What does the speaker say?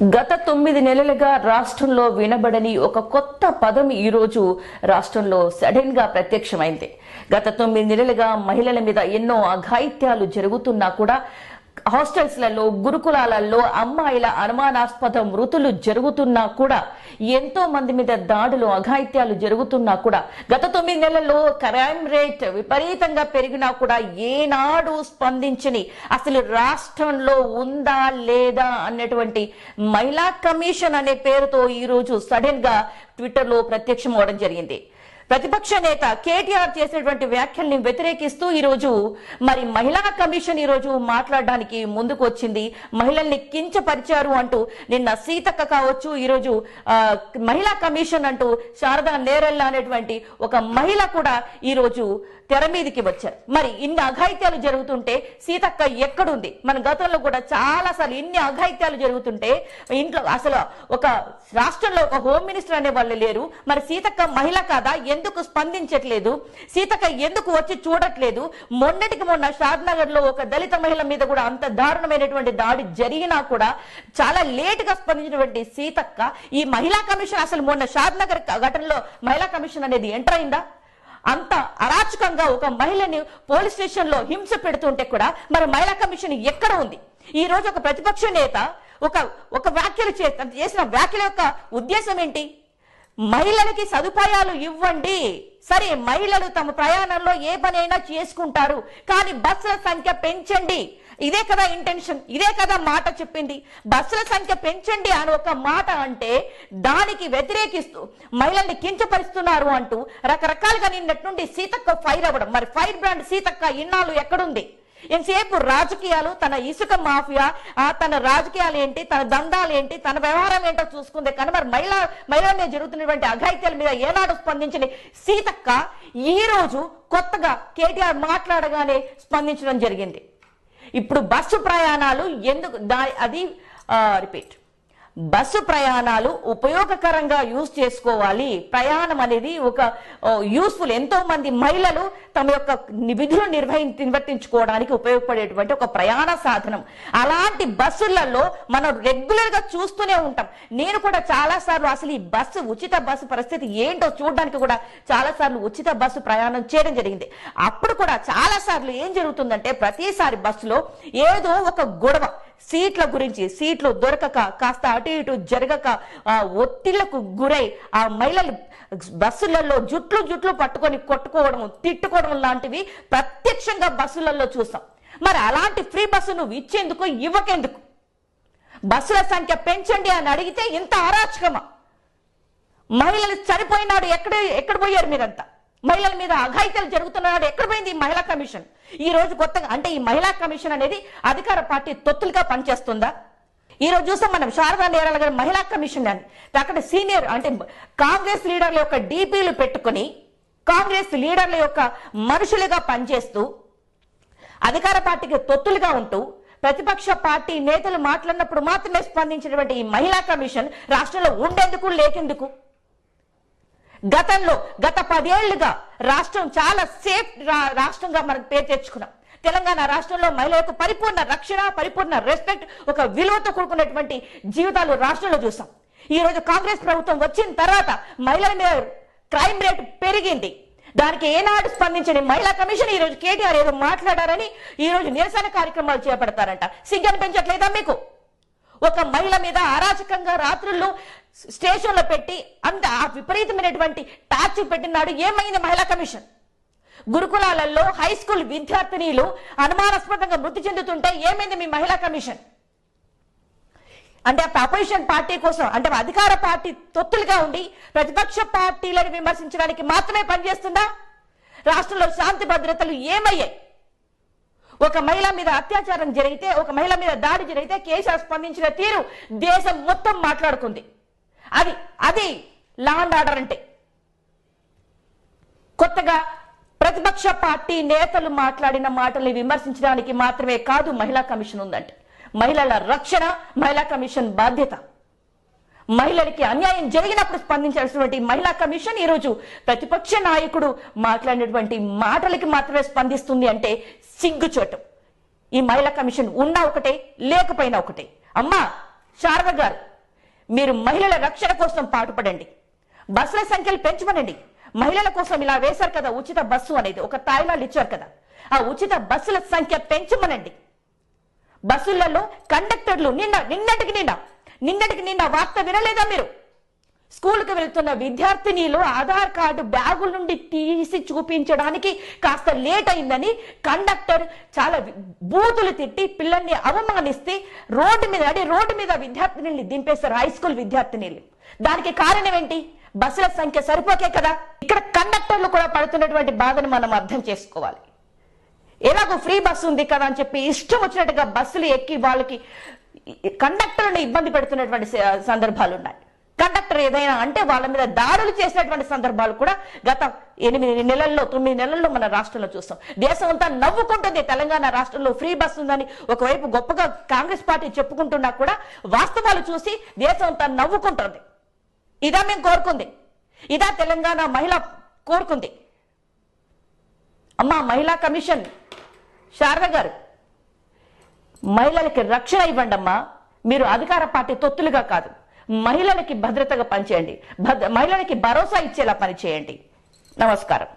గత 9 నెలలుగా రాష్ట్రంలో వినబడని ఒక కొత్త పదం ఈ రోజు రాష్ట్రంలో సడన్ గా ప్రత్యక్షమైంది. గత 9 నెలలుగా మహిళల మీద ఎన్నో అఘాయిత్యాలు జరుగుతున్నా కూడా హాస్టల్స్లలో, గురుకులాలలో అమ్మాయిల అనుమానాస్పద మృతులు జరుగుతున్నా కూడా, ఎంతో మంది మీద దాడులు, అఘాయిత్యాలు జరుగుతున్నా కూడా, గత 9 నెలల్లో క్రైమ్ రేట్ విపరీతంగా పెరిగినా కూడా ఏనాడు స్పందించని, అసలు రాష్ట్రంలో ఉందా లేదా అన్నటువంటి మహిళా కమిషన్ అనే పేరుతో ఈ రోజు సడన్ గా ట్విట్టర్ లో ప్రత్యక్షం అవడం జరిగింది. ప్రతిపక్ష నేత కేటీఆర్ చేసినటువంటి వ్యాఖ్యల్ని వ్యతిరేకిస్తూ ఈరోజు మరి మహిళా కమిషన్ ఈరోజు మాట్లాడడానికి ముందుకు వచ్చింది. మహిళల్ని కించపరిచారు అంటూ నిన్న సీతక్క కావచ్చు, ఈరోజు మహిళా కమిషన్ అంటూ శారదా నేరెళ్ళ అనేటువంటి ఒక మహిళ కూడా ఈరోజు తెర మీదికి వచ్చారు. మరి ఇన్ని అఘాయిత్యాలు జరుగుతుంటే సీతక్క ఎక్కడుంది? మన గతంలో కూడా చాలా సార్లు ఇన్ని అఘాయిత్యాలు జరుగుతుంటే ఇంట్లో అసలు ఒక రాష్ట్రంలో ఒక హోమ్ మినిస్టర్ అనే వాళ్ళు లేరు. మరి సీతక్క మహిళ కాదా? ఎందుకు స్పందించట్లేదు? సీతక్క ఎందుకు వచ్చి చూడట్లేదు? మొన్నటికి మొన్న షాద్నగర్ లో ఒక దళిత మహిళ మీద కూడా అంత దారుణమైనటువంటి దాడి జరిగినా కూడా చాలా లేట్ గా స్పందించినటువంటి సీతక్క ఈ మహిళా కమిషన్, అసలు మొన్న షాద్నగర్ ఘటనలో మహిళా కమిషన్ అనేది ఎంటర్ అయిందా? అంత అరాచకంగా ఒక మహిళని పోలీస్ స్టేషన్ లో హింస పెడుతుంటే కూడా మరి మహిళా కమిషన్ ఎక్కడ ఉంది? ఈ రోజు ఒక ప్రతిపక్ష నేత ఒక వ్యాఖ్యలు చేసిన వ్యాఖ్యల యొక్క ఉద్దేశం ఏంటి? మహిళలకి సదుపాయాలు ఇవ్వండి, సరే మహిళలు తమ ప్రయాణంలో ఏ పనైనా చేసుకుంటారు, కానీ బస్సుల సంఖ్య పెంచండి. ఇదే కదా ఇంటెన్షన్, ఇదే కదా మాట చెప్పింది. బస్సుల సంఖ్య పెంచండి అని ఒక మాట అంటే దానికి వ్యతిరేకిస్తూ మహిళల్ని కించపరుస్తున్నారు అంటూ రకరకాలుగా నిన్నటి నుండి సీతక్క ఫైర్ అవ్వడం. మరి ఫైర్ బ్రాండ్ సీతక్క ఇన్నాళ్ళు ఎక్కడుంది? ఎంతసేపు రాజకీయాలు, తన ఇసుక మాఫియా, తన రాజకీయాలు ఏంటి, తన దందాలు ఏంటి, తన వ్యవహారం ఏంటో చూసుకుందే కానీ మరి మహిళల మీద జరుగుతున్నటువంటి అఘాయిత్యాల మీద ఏనాడు స్పందించని సీతక్క ఈ రోజు కొత్తగా కేటీఆర్ మాట్లాడగానే స్పందించడం జరిగింది. ఇప్పుడు బస్సు ప్రయాణాలు ఎందుకు రిపీట్ బస్సు ప్రయాణాలు ఉపయోగకరంగా యూజ్ చేసుకోవాలి. ప్రయాణం అనేది ఒక యూస్ఫుల్, ఎంతో మంది మహిళలు తమ యొక్క విధులు నిర్వర్తించుకోవడానికి ఉపయోగపడేటువంటి ఒక ప్రయాణ సాధనం. అలాంటి బస్సులలో మనం రెగ్యులర్ గా చూస్తూనే ఉంటాం. నేను కూడా చాలా సార్లు అసలు ఈ బస్సు, ఉచిత బస్సు పరిస్థితి ఏంటో చూడడానికి కూడా చాలా సార్లు ఉచిత బస్సు ప్రయాణం చేయడం జరిగింది. అప్పుడు కూడా చాలా సార్లు ఏం జరుగుతుందంటే ప్రతిసారి బస్సులో ఏదో ఒక గొడవ, సీట్ల గురించి, సీట్లు దొరకక, కాస్త అటు ఇటు జరగక ఒత్తిళ్లకు గురై ఆ మహిళలు బస్సులలో జుట్లు పట్టుకొని కొట్టుకోవడం, తిట్టుకోవడం లాంటివి ప్రత్యక్షంగా బస్సులలో చూస్తాం. మరి అలాంటి ఫ్రీ బస్సు నువ్వు ఇచ్చేందుకు, ఇవ్వకెందుకు? బస్సుల సంఖ్య పెంచండి అని అడిగితే ఇంత అరాచకమా? మహిళలు చనిపోయినాడు, ఎక్కడ పోయారు మీరంతా? మహిళల మీద అఘాయిత్యాలు జరుగుతున్నాడు, ఎక్కడ పోయింది ఈ మహిళా కమిషన్? ఈ రోజు కొత్తగా అంటే ఈ మహిళా కమిషన్ అనేది అధికార పార్టీ తొత్తులుగా పనిచేస్తుందా? ఈ రోజు చూస్తాం మనం శారదా నేరాల గారి మహిళా కమిషన్ అని అక్కడ సీనియర్ అంటే కాంగ్రెస్ లీడర్ల యొక్క డీపీలు పెట్టుకుని, కాంగ్రెస్ లీడర్ల యొక్క మనుషులుగా పనిచేస్తూ అధికార పార్టీకి తొత్తులుగా ఉంటూ ప్రతిపక్ష పార్టీ నేతలు మాట్లాడినప్పుడు మాత్రమే స్పందించినటువంటి ఈ మహిళా కమిషన్ రాష్ట్రంలో ఉండేందుకు, లేకెందుకు? గత 10 ఏళ్లుగా రాష్ట్రం చాలా సేఫ్ రాష్ట్రంగా మనకు పేరు తెచ్చుకున్నాం. తెలంగాణ రాష్ట్రంలో మహిళలకు పరిపూర్ణ రక్షణ, పరిపూర్ణ రెస్పెక్ట్, ఒక విలువతో కూడుకున్నటువంటి జీవితాలు రాష్ట్రంలో చూసాం. ఈ రోజు కాంగ్రెస్ ప్రభుత్వం వచ్చిన తర్వాత మహిళల మీద క్రైమ్ రేట్ పెరిగింది. దానికి ఏనాడు స్పందించని మహిళా కమిషన్ ఈ రోజు కేటీఆర్ ఏదో మాట్లాడారని ఈ రోజు నిరసన కార్యక్రమాలు చేపడతారంట. సిగ్గని పెంచట్లేదా మీకు? ఒక మహిళ మీద అరాచకంగా రాత్రుల్లో స్టేషన్లో పెట్టి అంత విపరీతమైనటువంటి టార్చర్ పెట్టినాడు. ఏమైంది మహిళా కమిషన్? గురుకులాలలో హై స్కూల్ విద్యార్థినీలు అనుమానాస్పదంగా మృతి చెందుతుంటే ఏమైంది మీ మహిళా కమిషన్? అంటే అపోజిషన్ పార్టీ కోసం, అంటే అధికార పార్టీ తొత్తులుగా ఉండి ప్రతిపక్ష పార్టీలను విమర్శించడానికి మాత్రమే పనిచేస్తుందా? రాష్ట్రంలో శాంతి భద్రతలు ఏమయ్యాయి? ఒక మహిళ మీద అత్యాచారం జరిగితే, ఒక మహిళ మీద దాడి జరిగితే కేసీఆర్ స్పందించిన తీరు దేశం మొత్తం మాట్లాడుకుంది. అది లా అండ్ ఆర్డర్ అంటే. కొత్తగా ప్రతిపక్ష పార్టీ నేతలు మాట్లాడిన మాటల్ని విమర్శించడానికి మాత్రమే కాదు మహిళా కమిషన్ ఉందంటే. మహిళల రక్షణ మహిళా కమిషన్ బాధ్యత. మహిళలకి అన్యాయం జరిగినప్పుడు స్పందించాల్సినటువంటి మహిళా కమిషన్ ఈరోజు ప్రతిపక్ష నాయకుడు మాట్లాడినటువంటి మాటలకి మాత్రమే స్పందిస్తుంది అంటే సిగ్గుచోటు. ఈ మహిళా కమిషన్ ఉన్నా ఒకటే, లేకపోయినా ఒకటే. అమ్మా శారద గారు, మీరు మహిళల రక్షణ కోసం పాటుపడండి. బస్సుల సంఖ్యలు పెంచమనండి. మహిళల కోసం ఇలా వేశారు కదా ఉచిత బస్సు అనేది, ఒక తాయిలాలు ఇచ్చారు కదా, ఆ ఉచిత బస్సుల సంఖ్య పెంచమనండి. బస్సులలో కండక్టర్లు నిన్నటికి నిండా వార్త వినలేదా మీరు? స్కూల్కి వెళ్తున్న విద్యార్థినిలు ఆధార్ కార్డు బ్యాగుల నుండి తీసి చూపించడానికి కాస్త లేట్ అయిందని కండక్టర్ చాలా బూతులు తిట్టి పిల్లల్ని అవమానిస్తే రోడ్డు మీద విద్యార్థినిల్ని దింపేశారు, హై స్కూల్ విద్యార్థినిలు. దానికి కారణం ఏంటి? బస్సుల సంఖ్య సరిపోకే కదా. ఇక్కడ కండక్టర్లు కూడా పడుతున్నటువంటి బాధను మనం అర్థం చేసుకోవాలి. ఎలాగో ఫ్రీ బస్సు ఉంది కదా అని చెప్పి ఇష్టం వచ్చినట్టుగా బస్సులు ఎక్కి వాళ్ళకి కండక్టర్లను ఇబ్బంది పెడుతున్నటువంటి సందర్భాలు ఉన్నాయి. కండక్టర్ ఏదైనా అంటే వాళ్ళ మీద దాడులు చేసినటువంటి సందర్భాలు కూడా గత 9 నెలల్లో మన రాష్ట్రంలో చూస్తాం. దేశం అంతా నవ్వుకుంటుంది తెలంగాణ రాష్ట్రంలో ఫ్రీ బస్ ఉందని. ఒకవైపు గొప్పగా కాంగ్రెస్ పార్టీ చెప్పుకుంటున్నా కూడా వాస్తవాలు చూసి దేశం అంతా నవ్వుకుంటుంది. ఇదా మేము కోరుకుంది, ఇదా తెలంగాణ మహిళ కోరుకుంది. అమ్మా మహిళా కమిషన్ శారద గారు, మహిళలకి రక్షణ ఇవ్వండి అమ్మా. మీరు అధికార పార్టీ తొత్తులుగా కాదు, మహిళలకి భద్రతగా పనిచేయండి, మహిళలకి భరోసా ఇచ్చేలా పనిచేయండి. నమస్కారం.